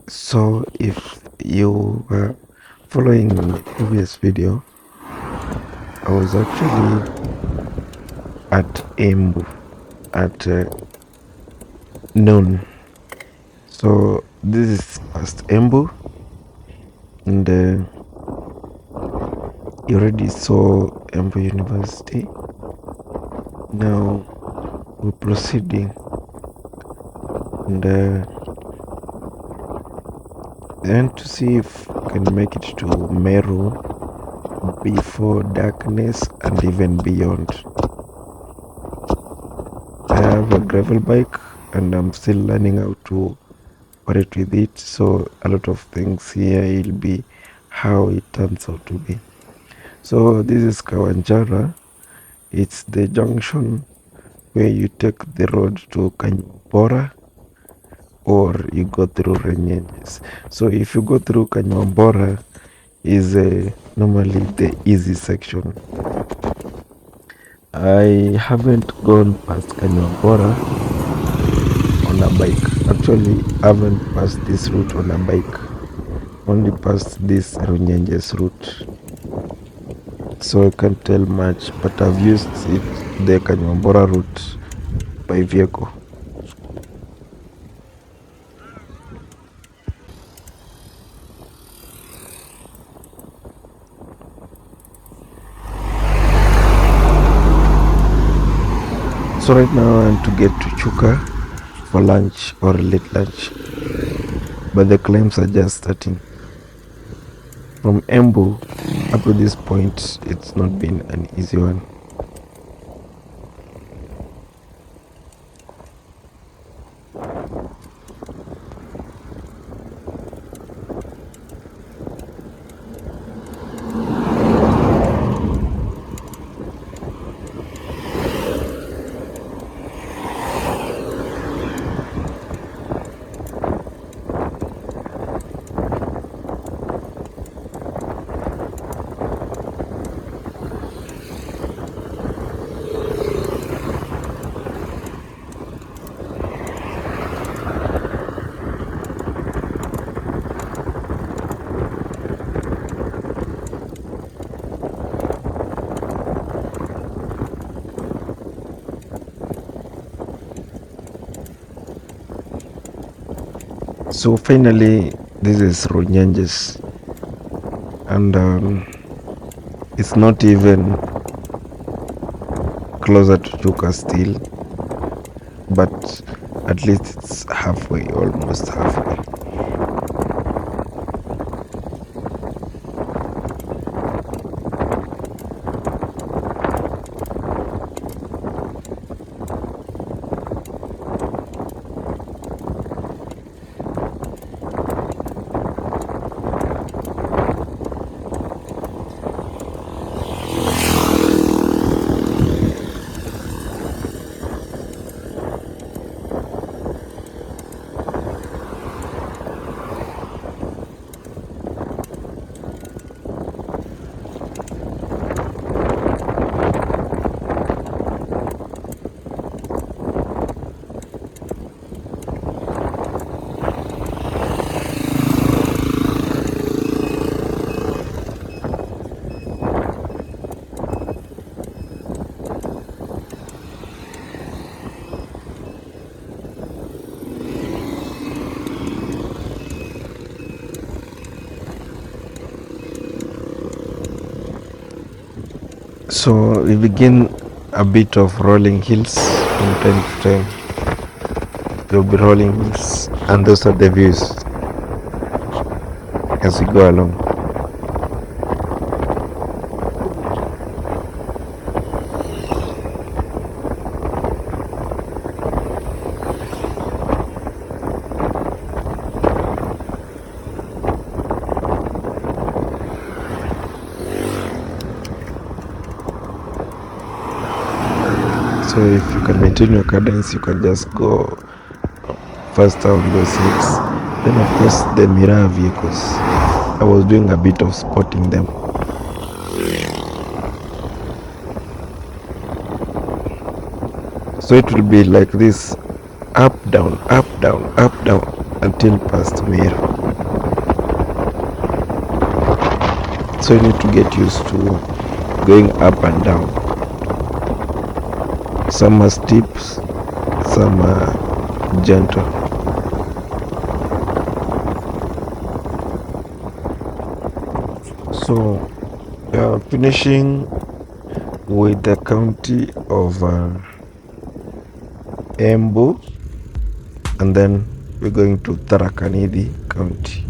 So if you were following the previous video, I was actually at Embu at noon. So this is past Embu, and you already saw Embu University. Now we're proceeding, and then to see if we can make it to Meru before darkness and even beyond. I have a gravel bike and I'm still learning how to operate with it, so a lot of things here will be how it turns out to be. So this is Kawanjara. It's the junction where you take the road to Kanyambora or you go through Renyenjes. So if you go through Kanyambora is normally the easy section. I haven't gone past Kanyambora on a bike. Actually, I haven't passed this route on a bike. Only past this Runyenjes route. So I can't tell much, but I've used it, the Kanyambora route by vehicle. So right now I want to get to Chuka for lunch or late lunch, but the climbs are just starting. From Embu up to this point, it's not been an easy one. So finally, this is Runyenjes, and it's not even closer to Chuka still, but at least it's halfway, almost halfway. So we begin a bit of rolling hills from time to time. There'll be rolling hills, and those are the views as we go along. So if you can maintain your cadence, you can just go faster on those hills. Then of course the mirror vehicles, I was doing a bit of spotting them. So it will be like this, up down, up down, up down, until past Meru. So you need to get used to going up and down. Some are steep, some are gentle. So finishing with the county of Embu, and then we're going to Tharaka Nithi County.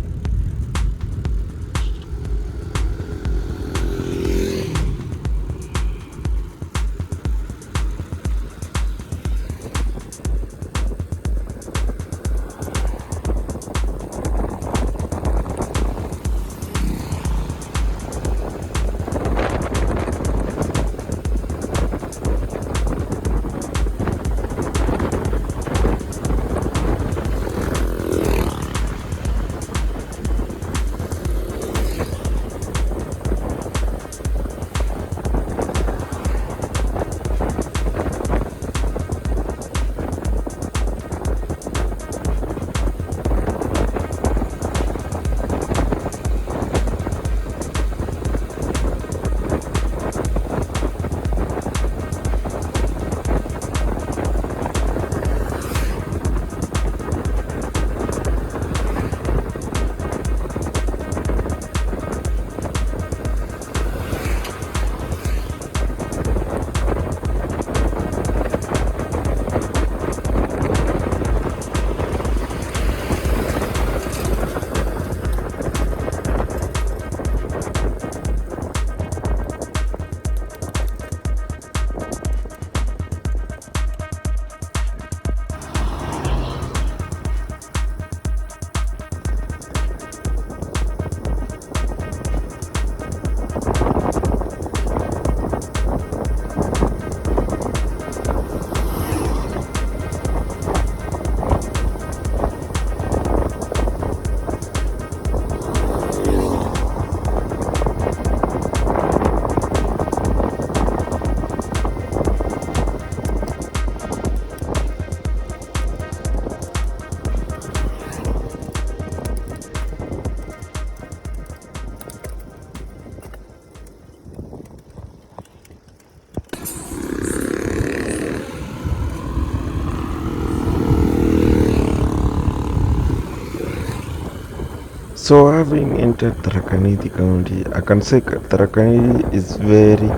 So having entered Tharaka Nithi County, I can say Tharaka Nithi is very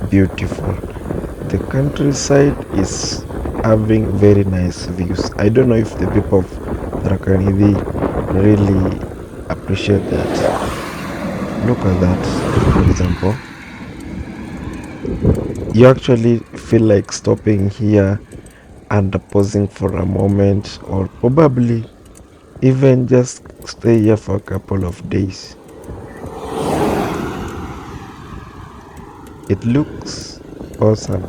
beautiful. The countryside is having very nice views. I don't know if the people of Tharaka Nithi really appreciate that. Look at that, for example. You actually feel like stopping here and pausing for a moment, or probably even just stay here for a couple of days. It looks awesome.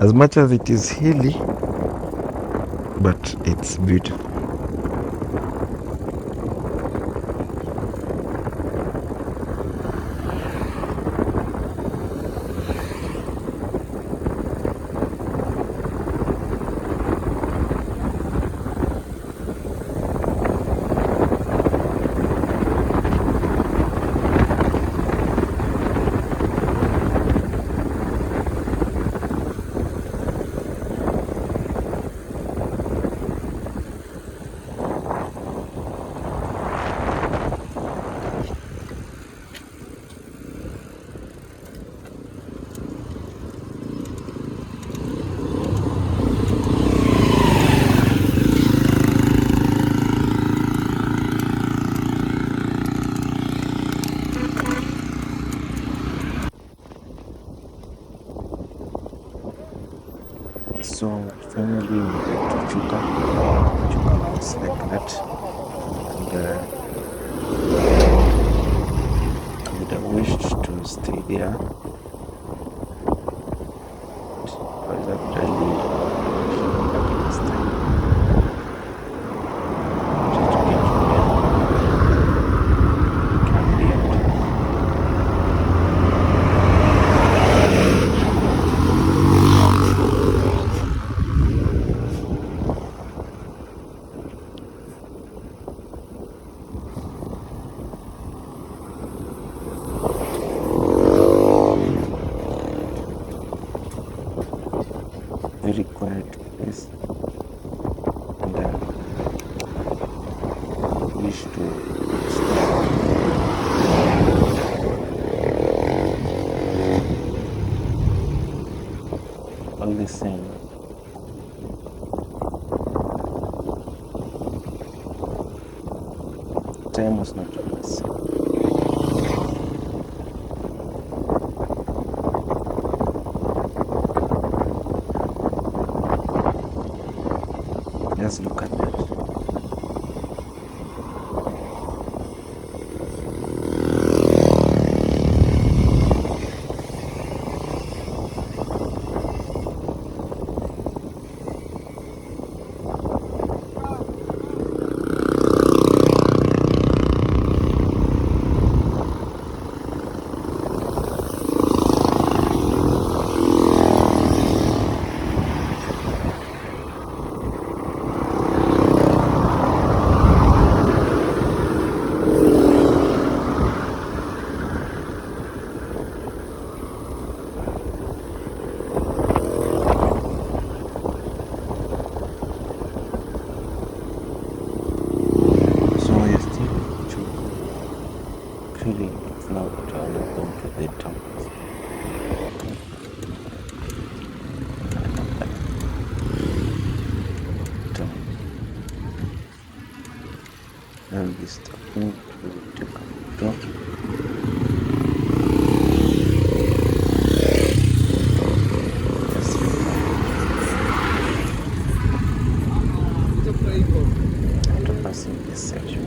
As much as it is hilly, but it's beautiful. So finally we got to Chuka. Chuka looks like that, and I would have wished to stay there. But I was actually rushing back last time. Just to get to Meru and then camp there. very quiet place, and I wish to stay all the same. Time was not always same. Just look at that. Actually, it's now going to the town. I'll be stopping to take a photo. After passing this section.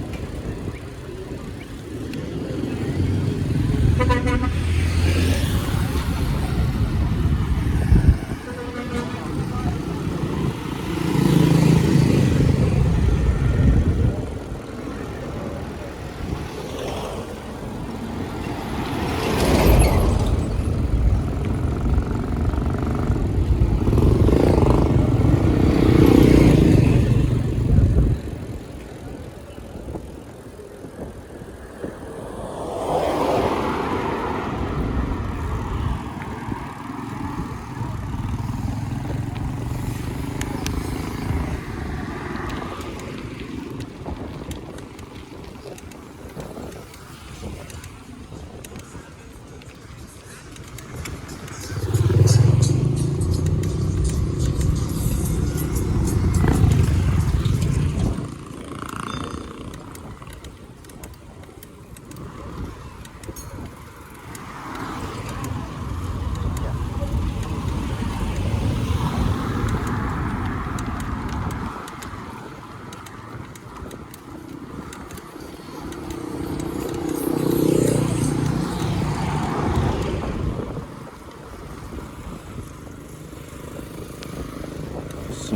So,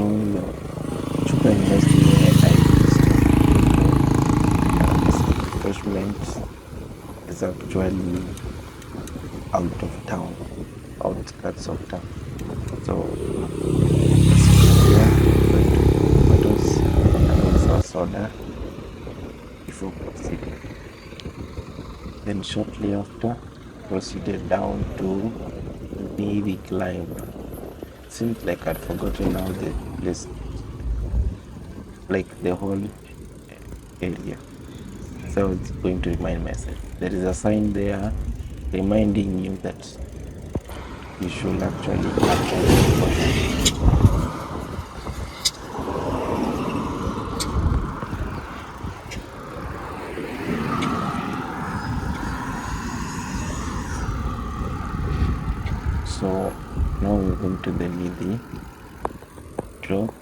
chupa industry refreshment is actually out of town, outskirts of town. So, yeah, tomatoes and also a soda before proceeding. Then shortly after, proceeded down to the climb. Seems like I'd forgotten how the place, like the whole area. So I was going to remind myself. There is a sign there reminding you that you should actually So now we're going to the Nidi drop,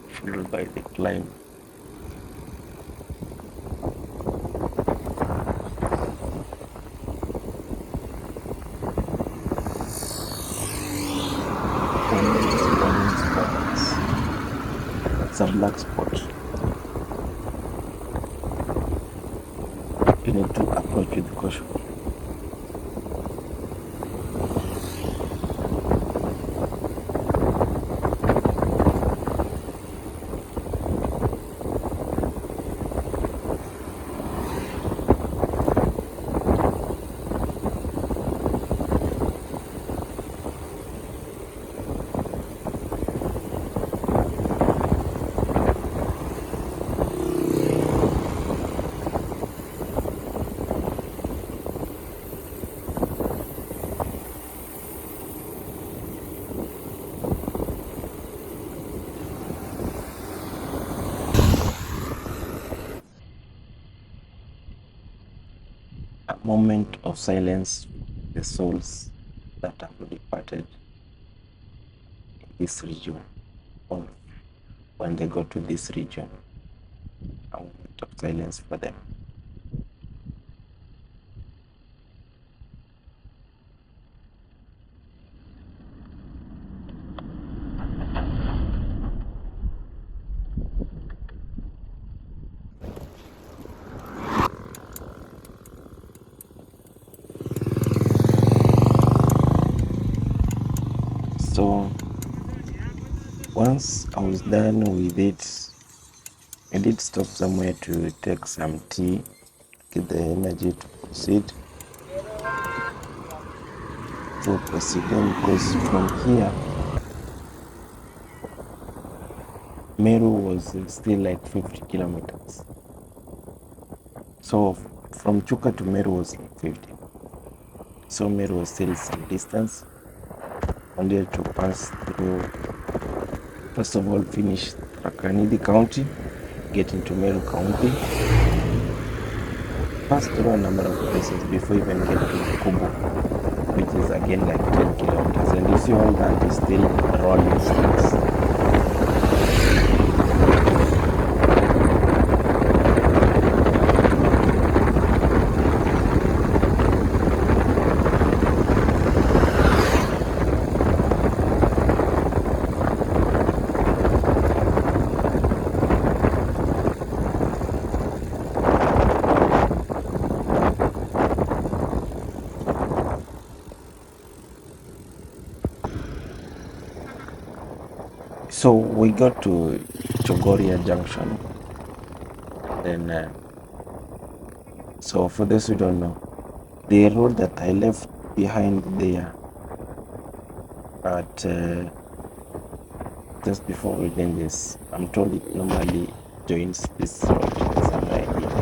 followed by the climb. It's a black spot. You need to approach with caution. moment of silence, the souls that have departed in this region, or when they go to this region, a moment of silence for them. So once I was done with it, I did stop somewhere to take some tea, get the energy to proceed because from here Meru was still like 50 kilometers. So from Chuka to Meru was like 50. So Meru was still some distance. Wanted to pass through, first of all, finish Rakanidi County, get into Meru County, pass through a number of places before even get to Kubu, which is again like 10 kilometers. And you see all that is still rolling sticks. So we got to Chogoria Junction. Then, so for those who don't know, the road that I left behind there at just before reading this, I'm told it normally joins this road somewhere here.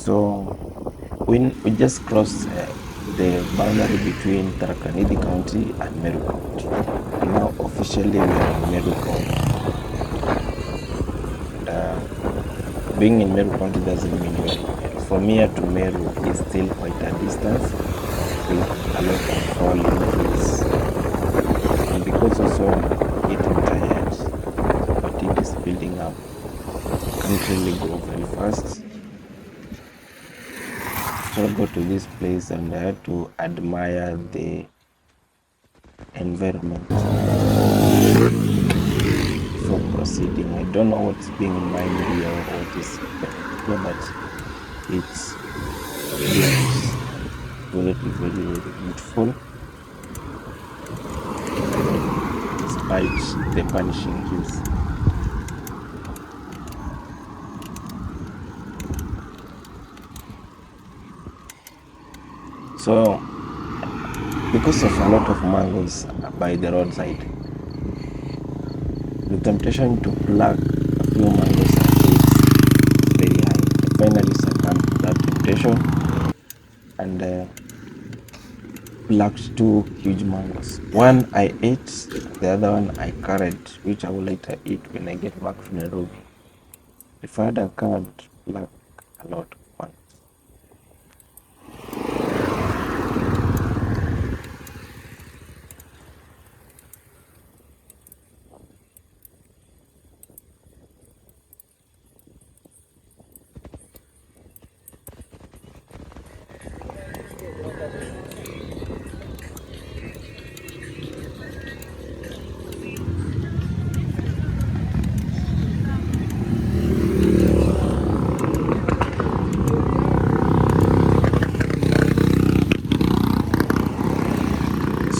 So we just crossed the boundary between Tarakanidi County and Meru County. And now officially we are in Meru County. And, being in Meru County doesn't mean you're in Meru. From here to Meru is still quite a distance with a lot of rolling hills. And because also I'm getting tired, fatigue is building up. Can't really go very fast. So I go to this place and I had to admire the environment before proceeding. I don't know what's being mined here or what is happening here, but it looks very, very, very beautiful despite the punishing heat. So, because of a lot of mangoes by the roadside, the temptation to pluck a few mangoes a day is very high. I finally succumbed to that temptation and plucked two huge mangoes. One I ate, the other one I carried, which I will later eat when I get back from Nairobi. If I had a card, pluck a lot of mangoes.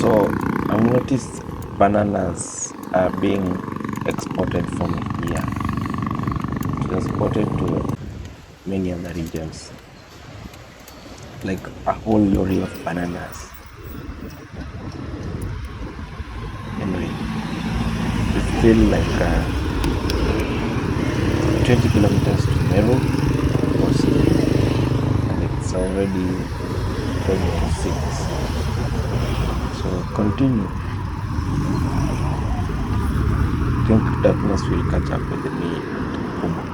So I've noticed bananas are being exported from here, transported to many other regions, like a whole lorry of bananas. Anyway, it's still like 20 kilometers to Meru or city, and it's already 10 to 6. So continue. I think darkness will catch up with me at Embu.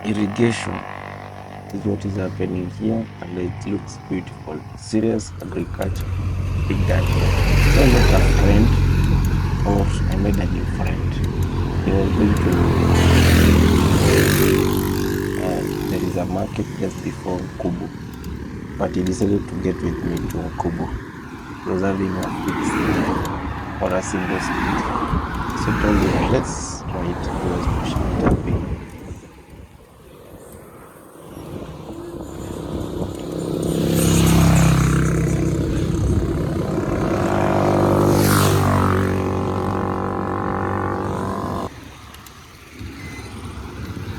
Irrigation is what is happening here, and it looks beautiful. Serious agriculture, big done here. So I met a friend, or I made a new friend. He was going to, there is a market just before Kubu, but he decided to get with me to Kubu. He was having a fixed or a single speed. So I told him, let's try it. He was pushing it up in.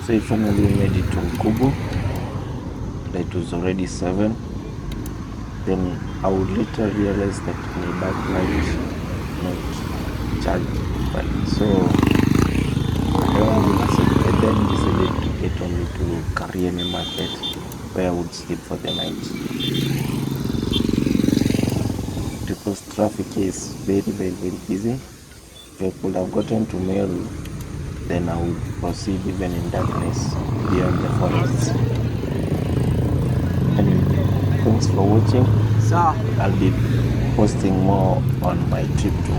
So I finally made it to Kubu. It was already 7. Then I would later realize that my backlight not charged properly. So I then decided to get on to Karieme Market, where I would sleep for the night. Because traffic is very, very, very busy. If I could have gotten to Meru, then I would proceed even in darkness beyond the forests. Anyway, thanks for watching. I'll be posting more on my trip to